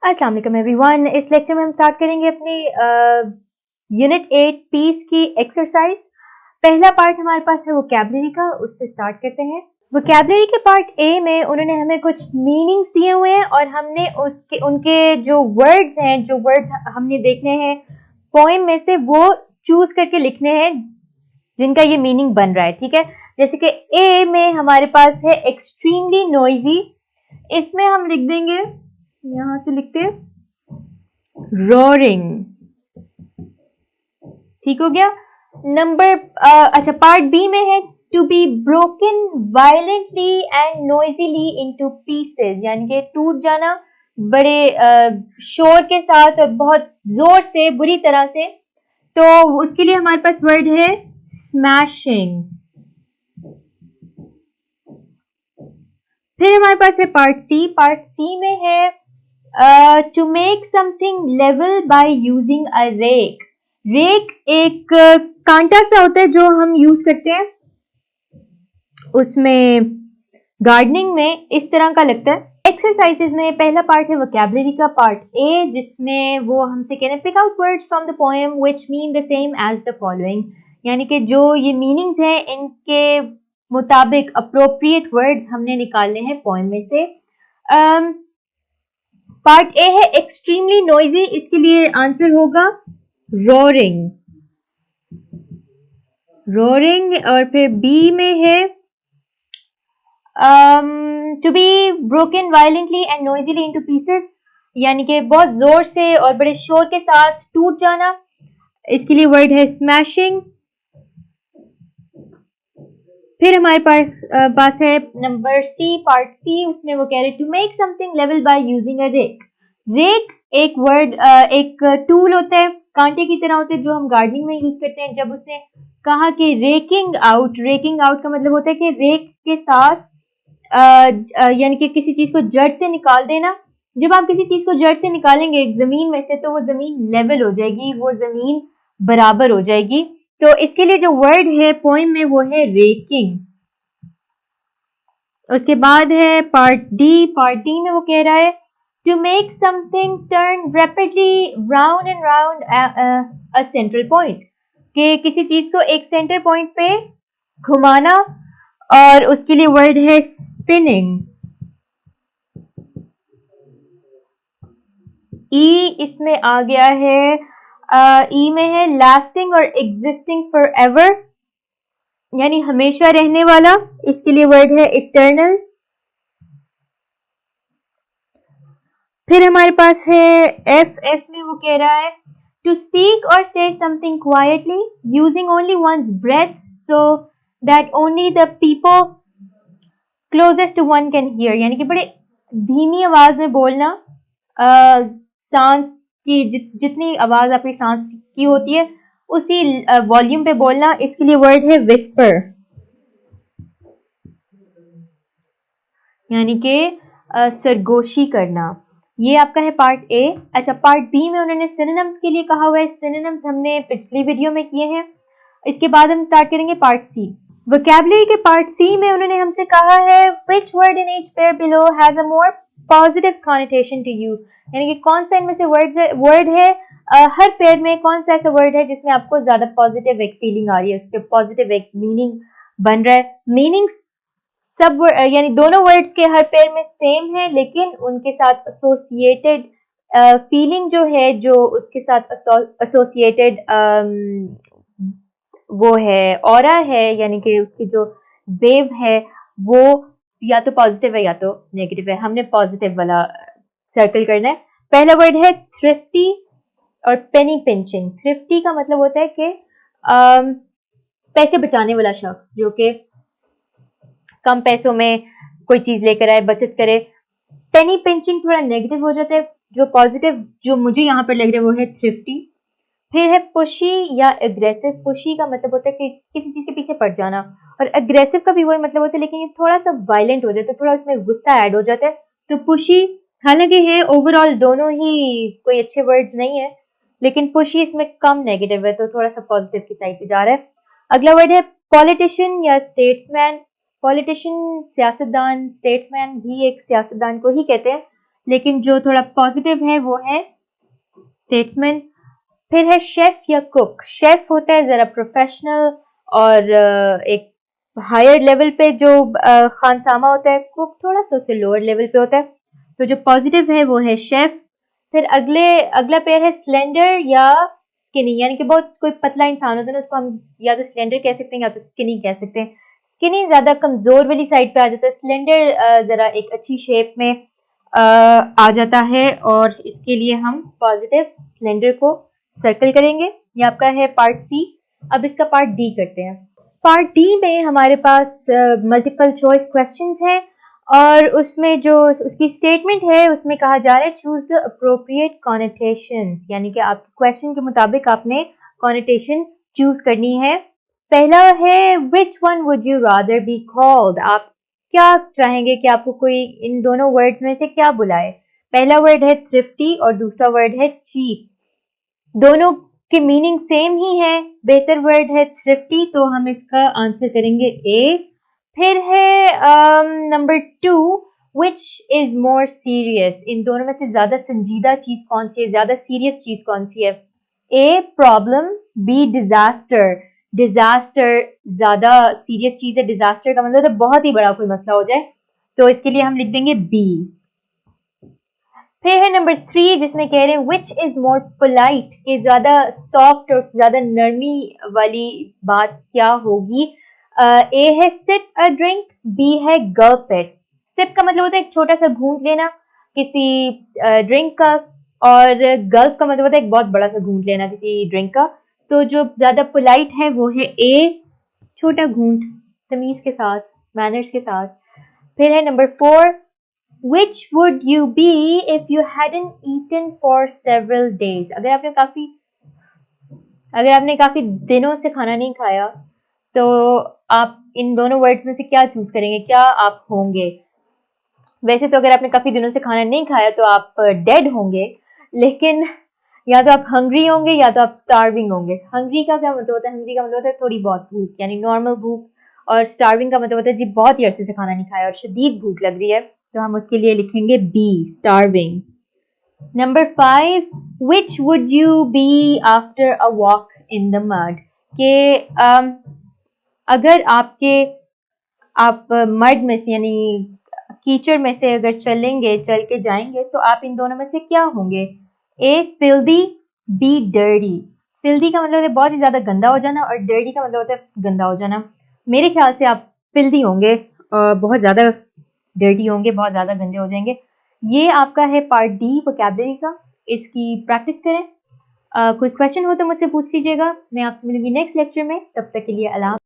अस्सलाम वालेकुम एवरीवन। इस लेक्चर में हम स्टार्ट करेंगे अपनी यूनिट 8 पीस की एक्सरसाइज। पहला पार्ट हमारे पास है वोकैबुलरी का, उससे स्टार्ट करते हैं। वोकैबुलरी के पार्ट ए में उन्होंने हमें कुछ मीनिंग्स दिए हुए हैं और हमने उनके जो वर्ड्स हमने देखने हैं पोएम में से, वो चूज करके लिखने हैं जिनका ये मीनिंग बन रहा है। ठीक है, जैसे कि ए में हमारे पास है एक्सट्रीमली नॉइजी। इसमें हम लिख देंगे, यहां से लिखते हैं रोरिंग। ठीक हो गया। अच्छा, पार्ट बी में है to be broken violently and noisily into pieces, यानी कि टूट जाना बड़े शोर के साथ और बहुत जोर से, बुरी तरह से। तो उसके लिए हमारे पास वर्ड है स्मैशिंग। फिर हमारे पास है पार्ट सी। पार्ट सी में है to make something level by using a rake. Rake एक कांटा सा होता है जो हम यूज करते हैं, उसमें गार्डनिंग में इस तरह का लगता है। एक्सरसाइजेज में पहला पार्ट है वोकैबुलरी का पार्ट ए, जिसमें वो हमसे कह रहे हैं pick out words from the poem which mean the same as the following, यानी कि जो ये मीनिंग्स हैं इनके मुताबिक अप्रोप्रिएट वर्ड्स हमने निकालने हैं पोएम में से। पार्ट ए है एक्सट्रीमली नॉइजी, इसके लिए आंसर होगा रोरिंग। रोरिंग। और फिर बी में है to be broken violently and noisily into pieces, यानी कि बहुत जोर से और बड़े शोर के साथ टूट जाना। इसके लिए वर्ड है स्मैशिंग। फिर हमारे पास है नंबर सी, पार्ट सी। उसमें वो कह रहे to make something level by using a rake. Rake एक टूल होता है, कांटे की तरह होता है, जो हम गार्डनिंग में यूज करते हैं। जब उसने कहा कि रेकिंग आउट का मतलब होता है कि रेक के साथ यानी कि किसी चीज को जड़ से निकाल देना। जब आप किसी चीज को जड़ से निकालेंगे एक जमीन में से, तो वो जमीन लेवल हो जाएगी, वो जमीन बराबर हो जाएगी। तो इसके लिए जो वर्ड है पोएम में वो है रेकिंग। उसके बाद है पार्ट डी। पार्ट डी में वो कह रहा है to make something turn rapidly round and round a central point, कि किसी चीज को एक सेंटर पॉइंट पे घुमाना, और उसके लिए वर्ड है स्पिनिंग। ई इसमें आ गया है, ई में है लास्टिंग और एग्जिस्टिंग फॉर एवर, यानी हमेशा रहने वाला। इसके लिए वर्ड है इटर्नल। फिर हमारे पास है एफ में वो कह रहा है to speak or say something quietly using only one's breath so that only the people closest to one can hear, यानी कि बड़े धीमी आवाज में बोलना। सांस की जितनी आवाज आपकी सांस की होती है उसी वॉल्यूम पे बोलना। इसके लिए वर्ड है विस्पर, यानी कि सरगोशी करना। ये आपका है पार्ट ए। अच्छा, पार्ट बी में उन्होंने सिनोनिम्स के लिए कहा हुआ है। सिनोनिम्स हमने पिछली वीडियो में किए हैं। इसके बाद हम स्टार्ट करेंगे पार्ट सी। वोकैबुलरी के पार्ट सी में उन्होंने हमसे कहा है which word in each pair below has a more positive connotation to you, यानी कि कौन सा इनमें से वर्ड है हर पेयर में कौन सा ऐसा वर्ड है जिसमें आपको ज्यादा पॉजिटिव एक फीलिंग आ रही है, उसके पॉजिटिव एक मीनिंग बन रहा है। मीनिंग्स सब यानी दोनों वर्ड्स के हर पेयर में सेम है, लेकिन उनके साथ एसोसिएटेड फीलिंग जो है, जो उसके साथ एसोसिएटेड वो है ऑरा है, यानी कि उसकी जो वेव है वो या तो पॉजिटिव है या तो नेगेटिव है। हमने पॉजिटिव वाला सर्कल करना है। पहला वर्ड है थ्रिफ्टी और पेनी पिंचिंग। थ्रिफ्टी का मतलब होता है कि पैसे बचाने वाला शख्स, जो कि कम पैसों में कोई चीज लेकर आए, बचत करे। पेनी पिंचिंग थोड़ा नेगेटिव हो जाता है। जो पॉजिटिव जो मुझे यहाँ पर लग रहा है वो है थ्रिफ्टी। फिर है पुशी या एग्रेसिव। पुशी का मतलब होता है कि किसी चीज के पीछे पड़ जाना, और एग्रेसिव का भी वही मतलब होता है, लेकिन ये थोड़ा सा वायलेंट हो जाता है, थोड़ा उसमें गुस्सा ऐड हो जाता है। तो पुशी, हालांकि है ओवरऑल दोनों ही कोई अच्छे वर्ड्स नहीं है, लेकिन पुशी इसमें कम नेगेटिव है, तो थोड़ा सा पॉजिटिव की साइड पे जा रहा है। अगला वर्ड है पॉलिटिशियन या स्टेट्समैन। पॉलिटिशियन सियासतदान, स्टेट्समैन भी एक सियासतदान को ही कहते हैं। लेकिन जो थोड़ा पॉजिटिव है वो है स्टेट्समैन। फिर है शेफ या कुक। शेफ होता है जरा प्रोफेशनल और एक हायर लेवल पे जो खानसामा होता है। कुक थोड़ा सा उससे लोअर लेवल पे होता है। तो जो पॉजिटिव है वो है शेफ। फिर अगला पेयर है स्लेंडर या स्किनी, यानी कि बहुत कोई पतला इंसान होता है ना, उसको हम या तो स्लेंडर कह सकते हैं या तो स्किनी कह सकते हैं। स्किनी ज्यादा कमजोर वाली साइड पे आ जाता है, स्लेंडर जरा एक अच्छी शेप में आ जाता है, और इसके लिए हम पॉजिटिव स्लेंडर को सर्कल करेंगे। ये आपका है पार्ट सी। अब इसका पार्ट डी करते हैं। पार्ट डी में हमारे पास मल्टीपल चॉइस क्वेश्चंस हैं, और उसमें जो उसकी स्टेटमेंट है उसमें कहा जा रहा है चूज द अप्रोप्रिएट कॉनेटेशंस, यानी कि आपके क्वेश्चन के मुताबिक आपने कॉनेटेशन चूज करनी है। पहला है which one would you rather be called. आप क्या चाहेंगे कि आपको कोई इन दोनों वर्ड्स में से क्या बुलाए। पहला वर्ड है थ्रिफ्टी और दूसरा वर्ड है चीप। दोनों के मीनिंग सेम ही है। बेहतर वर्ड है थ्रिफ्टी, तो हम इसका आंसर करेंगे ए। फिर है number 2, which is more serious. इन दोनों में से ज्यादा संजीदा चीज कौन सी है, ज्यादा सीरियस चीज कौन सी है। A problem, B disaster. Disaster ज्यादा सीरियस चीज है। डिजास्टर का मतलब है बहुत ही बड़ा कोई मसला हो जाए, तो इसके लिए हम लिख देंगे बी। फिर है नंबर 3 जिसमें कह रहे हैं विच इज मोर पोलाइट, कि ज्यादा सॉफ्ट और ज्यादा नरमी वाली बात क्या होगी। ए है सिप अ ड्रिंक, बी है गल्प इट। सिप का मतलब होता है एक छोटा सा घूंट लेना किसी ड्रिंक का, और गल्प का मतलब होता है एक बहुत बड़ा सा घूंट लेना किसी ड्रिंक का। तो जो ज्यादा पोलाइट है वो है ए, छोटा घूंट, तमीज के साथ, मैनर्स के साथ। फिर है number 4, which would you be if you hadn't eaten for several days। अगर आपने काफी दिनों से खाना नहीं खाया, तो आप इन दोनों वर्ड्स में से क्या चूज करेंगे, क्या आप होंगे। वैसे तो अगर आपने काफी दिनों से खाना नहीं खाया तो आप डेड होंगे, लेकिन या तो आप हंग्री होंगे या तो आप स्टार्विंग होंगे। हंग्री का क्या मतलब होता है, हंग्री का मतलब होता है थोड़ी बहुत भूख, यानी नॉर्मल भूख, और स्टार्विंग का मतलब होता है जी बहुत ही अरसे से खाना नहीं खाया और शदीद भूख लग रही है, तो हम उसके लिए लिखेंगे B, starving. Number 5, which would you be after a walk in the mud, के अगर आप मड में से यानी कीचड़ में से अगर चल के जाएंगे तो आप इन दोनों में से क्या होंगे। ए फिल्दी, बी डर्टी। फिल्दी का मतलब है बहुत ही ज्यादा गंदा हो जाना, और डर्टी का मतलब होता है गंदा हो जाना। मेरे ख्याल से आप फिल्दी होंगे, बहुत ज्यादा डर्टी होंगे, बहुत ज्यादा गंदे हो जाएंगे। ये आपका है पार्ट डी वोकैबुलरी का। इसकी प्रैक्टिस करें। कोई क्वेश्चन हो तो मुझसे पूछ लीजिएगा। मैं आपसे मिलूंगी नेक्स्ट लेक्चर में, तब तक के लिए अल्लाह।